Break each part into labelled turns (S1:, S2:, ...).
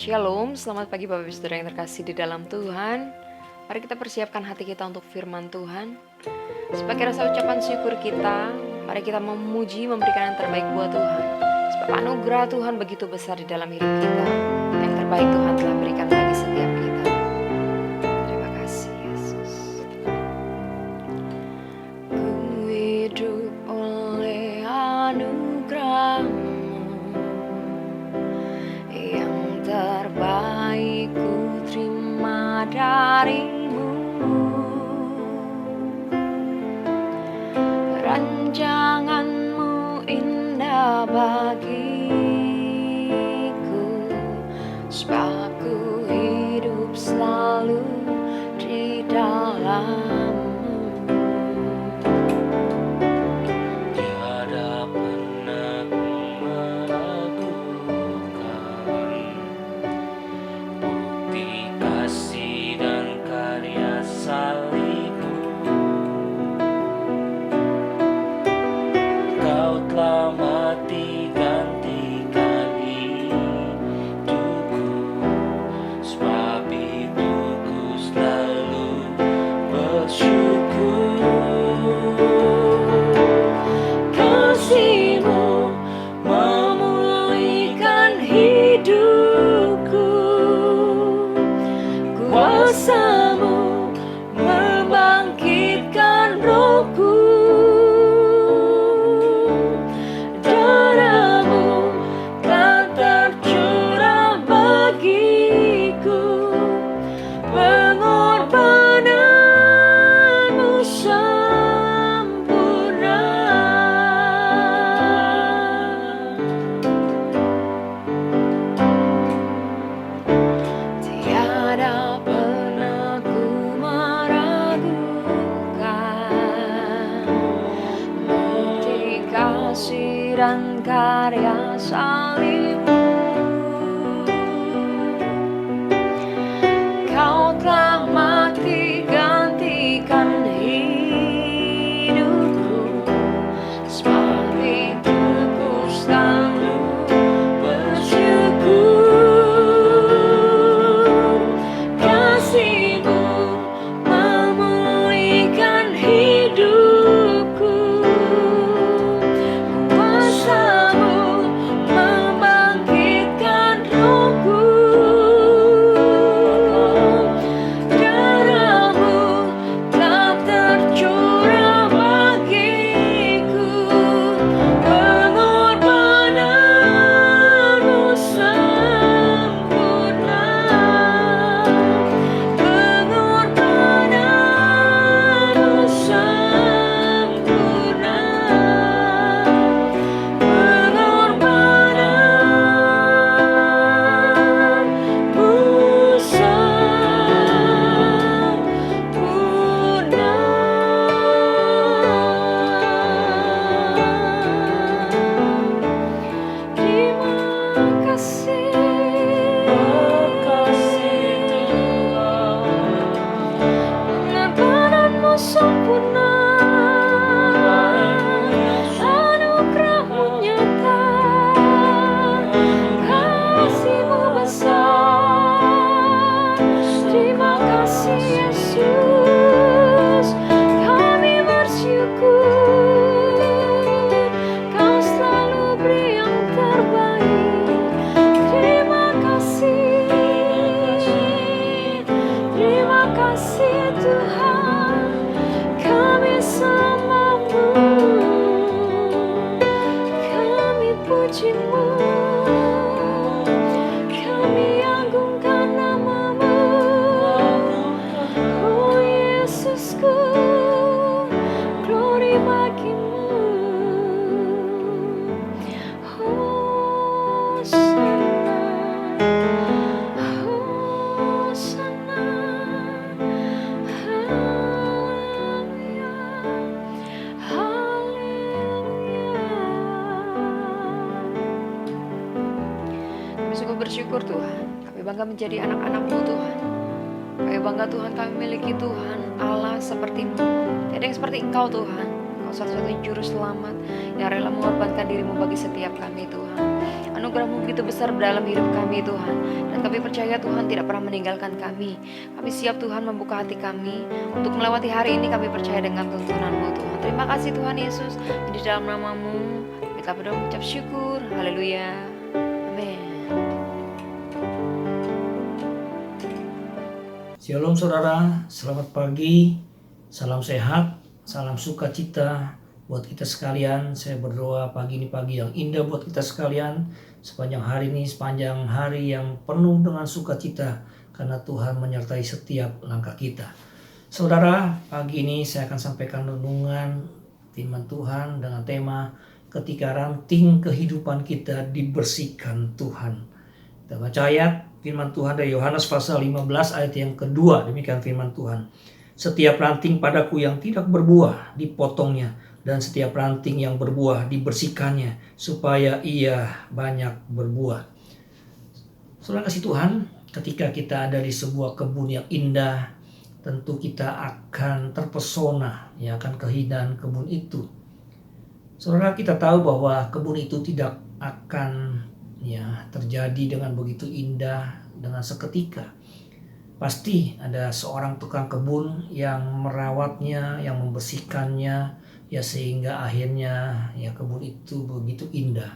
S1: Shalom, selamat pagi Bapak Ibu Saudara yang terkasih di dalam Tuhan. Mari kita persiapkan hati kita untuk firman Tuhan. Sebagai rasa ucapan syukur kita, mari kita memuji, memberikan yang terbaik buat Tuhan. Sebab anugerah Tuhan begitu besar di dalam hidup kita. Yang terbaik Tuhan telah berikan bagi setiap kita. Terima kasih Yesus. Ku hidup oleh anugerah-Mu, yang terbaik ku terima dari-Mu. Rancangan-Mu indah bagiku, sebab ku hidup selalu di dalam-Mu.
S2: Tiada pernah ku meragukan bukti kasih dan karya salib-Mu. Kau telah mati gantikan hidupku, sebab itu ku selalu bersyukur.
S1: Kasih-Mu memulihkan hidupku, kuasa-Mu membangkitkan rohku, darah-Mu telah tercurah bagiku, pengorbanan-Mu sempurna. Tiada pernah ku meragukan bukti kasih dan karya salib-Mu. Kau telah mati gantikan hidupku, sebab itu ku selalu bersyukur. Kasih-Mu memulihkan hidupku, kuasa-Mu membangkitkan rohku, darah-Mu telah tercurah bagiku, pengorbanan-Mu sempurna, pengorbanan-Mu sempurna, pengorbanan-Mu sempurna. Terima kasih,
S2: Makasih Tuhan,
S1: pengorbanan-Mu sempurna, anugerah-Mu nyata, kasih-Mu besar. Terima kasih Yesus, kami bersyukur, Kau selalu beri yang terbaik. Terima kasih, terima kasih Tuhan, kami sembah-Mu, kami puji-Mu, kami agungkan nama-Mu. Oh Yesusku, glory bagi-Mu. Hosana, Hosana, haleluya, haleluya. Kami sungguh bersyukur Tuhan, kami bangga menjadi anak-anak-Mu Tuhan. Kami bangga Tuhan, kami memiliki Tuhan Allah seperti-Mu. Tiada yang seperti Engkau Tuhan. Engkau satu-satunya juru selamat yang rela mengorbankan diri-Mu bagi setiap kami Tuhan. anugerah-Mu begitu besar dalam hidup kami Tuhan. Dan kami percaya Tuhan tidak pernah meninggalkan kami. Kami siap Tuhan membuka hati kami untuk melewati hari ini. Kami percaya dengan tuntunan-Mu Tuhan. Terima kasih Tuhan Yesus. Di dalam nama-Mu kita berdoa mengucap syukur. Haleluya. Amin.
S3: Shalom saudara, selamat pagi, salam sehat, salam sukacita buat kita sekalian. Saya berdoa pagi ini pagi yang indah buat kita sekalian. Sepanjang hari ini, sepanjang hari yang penuh dengan sukacita, karena Tuhan menyertai setiap langkah kita. Saudara, pagi ini saya akan sampaikan renungan firman Tuhan dengan tema ketika ranting kehidupan kita dibersihkan Tuhan. Kita baca ayat firman Tuhan dari Yohanes pasal 15 ayat yang kedua. Demikian firman Tuhan. Setiap ranting padaku yang tidak berbuah dipotongnya, dan setiap ranting yang berbuah dibersihkannya, supaya ia banyak berbuah. Saudara kasih Tuhan, ketika kita ada di sebuah kebun yang indah, tentu kita akan terpesona ya akan keindahan kebun itu. Saudara, kita tahu bahwa kebun itu tidak akan terjadi dengan begitu indah dengan seketika. Pasti ada seorang tukang kebun yang merawatnya, yang membersihkannya, sehingga akhirnya kebun itu begitu indah.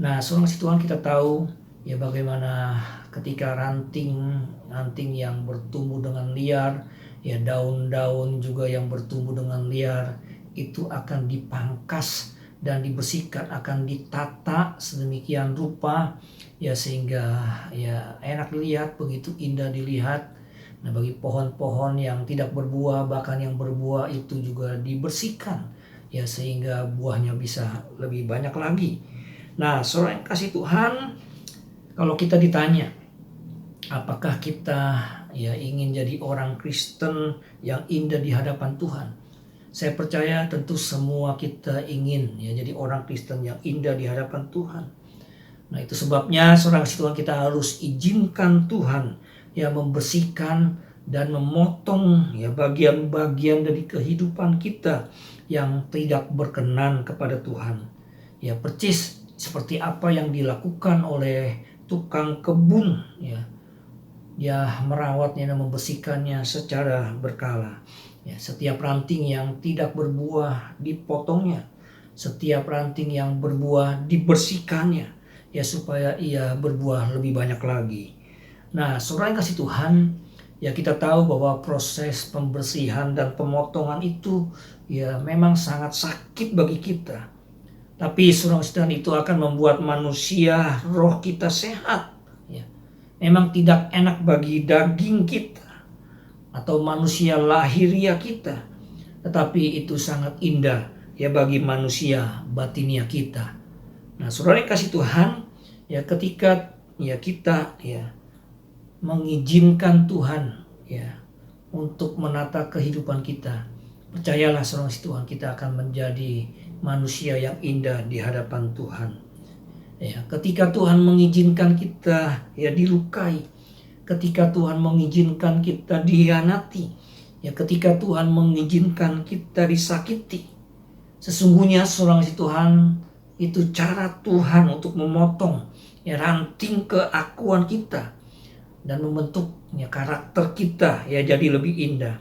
S3: Nah, saudara kasih Tuhan, kita tahu bagaimana ketika ranting yang bertumbuh dengan liar, daun-daun juga yang bertumbuh dengan liar, itu akan dipangkas dan dibersihkan, akan ditata sedemikian rupa sehingga enak dilihat, begitu indah dilihat. Nah, bagi pohon-pohon yang tidak berbuah, bahkan yang berbuah itu juga dibersihkan sehingga buahnya bisa lebih banyak lagi. Nah, saudara yang kasih Tuhan, kalau kita ditanya apakah kita ingin jadi orang Kristen yang indah di hadapan Tuhan, saya percaya tentu semua kita ingin jadi orang Kristen yang indah di hadapan Tuhan. Nah, itu sebabnya saudara kasih Tuhan, kita harus izinkan Tuhan membersihkan dan memotong bagian-bagian dari kehidupan kita yang tidak berkenan kepada Tuhan. Percis seperti apa yang dilakukan oleh tukang kebun. Dia merawatnya dan membersihkannya secara berkala. Setiap ranting yang tidak berbuah dipotongnya, setiap ranting yang berbuah dibersihkannya, supaya ia berbuah lebih banyak lagi. Nah, saudara yang kasih Tuhan, kita tahu bahwa proses pembersihan dan pemotongan itu memang sangat sakit bagi kita. Tapi saudara yang kasih Tuhan, itu akan membuat manusia, roh kita sehat. Memang tidak enak bagi daging kita atau manusia lahiriah kita, tetapi itu sangat indah bagi manusia batinia kita. Nah, saudara yang kasih Tuhan, ketika kita mengizinkan Tuhan untuk menata kehidupan kita, percayalah saudara yang kasih Tuhan, kita akan menjadi manusia yang indah di hadapan Tuhan. Ketika Tuhan mengizinkan kita dilukai, ketika Tuhan mengizinkan kita dihianati, ketika Tuhan mengizinkan kita disakiti, sesungguhnya seorang si Tuhan, itu cara Tuhan untuk memotong ranting keakuan kita dan membentuk karakter kita jadi lebih indah.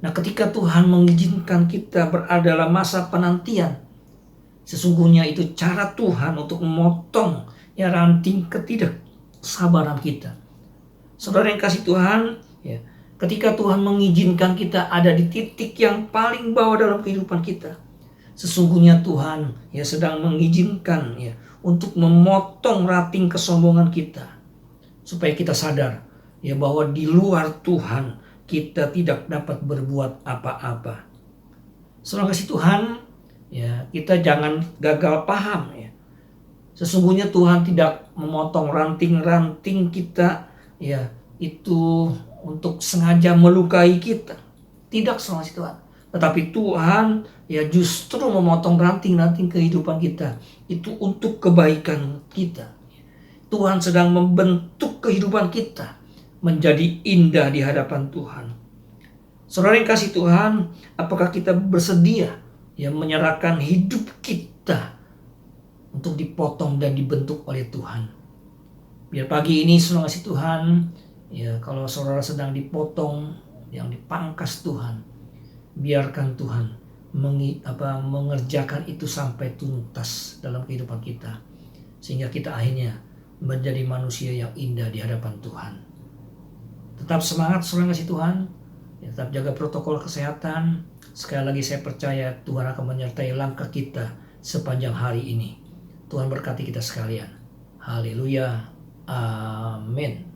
S3: Nah, ketika Tuhan mengizinkan kita berada dalam masa penantian, sesungguhnya itu cara Tuhan untuk memotong ranting ketidaksabaran kita. Saudara yang kasih Tuhan, ketika Tuhan mengizinkan kita ada di titik yang paling bawah dalam kehidupan kita, sesungguhnya Tuhan sedang mengizinkan untuk memotong ranting kesombongan kita, supaya kita sadar bahwa di luar Tuhan kita tidak dapat berbuat apa-apa. Saudara kasih Tuhan, kita jangan gagal paham. Sesungguhnya Tuhan tidak memotong ranting-ranting kita itu untuk sengaja melukai kita. Tidak, saudara Tuhan. Tetapi Tuhan justru memotong ranting-ranting kehidupan kita itu untuk kebaikan kita. Tuhan sedang membentuk kehidupan kita menjadi indah di hadapan Tuhan. Saudara yang kasih Tuhan, apakah kita bersedia menyerahkan hidup kita untuk dipotong dan dibentuk oleh Tuhan. Biar pagi ini saudara kasih Tuhan, ya kalau saudara sedang dipotong, yang dipangkas Tuhan, biarkan Tuhan mengerjakan itu sampai tuntas dalam kehidupan kita, sehingga kita akhirnya menjadi manusia yang indah di hadapan Tuhan. Tetap semangat saudara kasih Tuhan, ya, tetap jaga protokol kesehatan. Sekali lagi saya percaya Tuhan akan menyertai langkah kita sepanjang hari ini. Tuhan berkati kita sekalian. Haleluya. Amin.